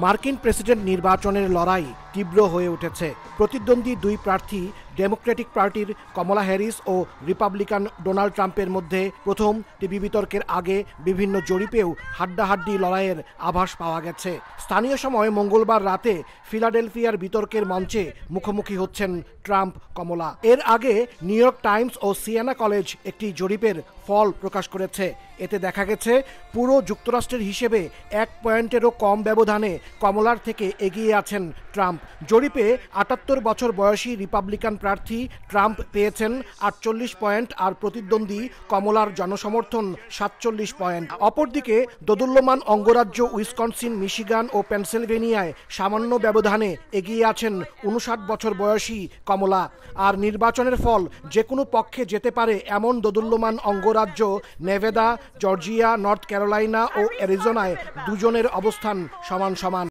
মার্কিন প্রেসিডেন্ট নির্বাচনের লড়াই তীব্র হয়ে উঠেছে। প্রতিদ্বন্দ্বী দুই প্রার্থী ডেমোক্রেটিক পার্টির কমলা হ্যারিস ও রিপাবলিকান ডোনাল্ড ট্রাম্পের মধ্যে প্রথম টিভি বিতর্কের আগে বিভিন্ন জরিপেও হাড্ডাহাড্ডি লড়াইয়ের আভাস পাওয়া গেছে। স্থানীয় সময় মঙ্গলবার রাতে ফিলাডেলফিয়ার বিতর্কের মঞ্চে মুখোমুখি হচ্ছেন ট্রাম্প কমলা। এর আগে নিউ ইয়র্ক টাইমস ও সিয়েনা কলেজ একটি জরিপের ফল প্রকাশ করেছে। এতে দেখা গেছে পুরো যুক্তরাষ্ট্রের হিসেবে 1 পয়েন্টেরও কম ব্যবধানে কমলার থেকে এগিয়ে আছেন ট্রাম্প। জরিপে 78 বছর বয়সী রিপাবলিকান প্রার্থী ট্রাম্প পেয়েছেন 48 পয়েন্ট আর প্রতিদ্বন্দ্বী কমলার জনসমর্থন 47 পয়েন্ট। অপরদিকে দোদুল্যমান অঙ্গরাজ্য উইসকনসিন, মিশিগান ও পেনসিলভেনিয়ায় সামান্য ব্যবধানে এগিয়ে আছেন 59 বছর বয়সী কমলা। আর নির্বাচনের ফল যে কোনো পক্ষে যেতে পারে এমন দোদুল্যমান অঙ্গরাজ্য নেভাদা, জর্জিয়া, নর্থ ক্যারোলাইনা ও অ্যারিজোনায় দুজনের অবস্থান সমান সমান।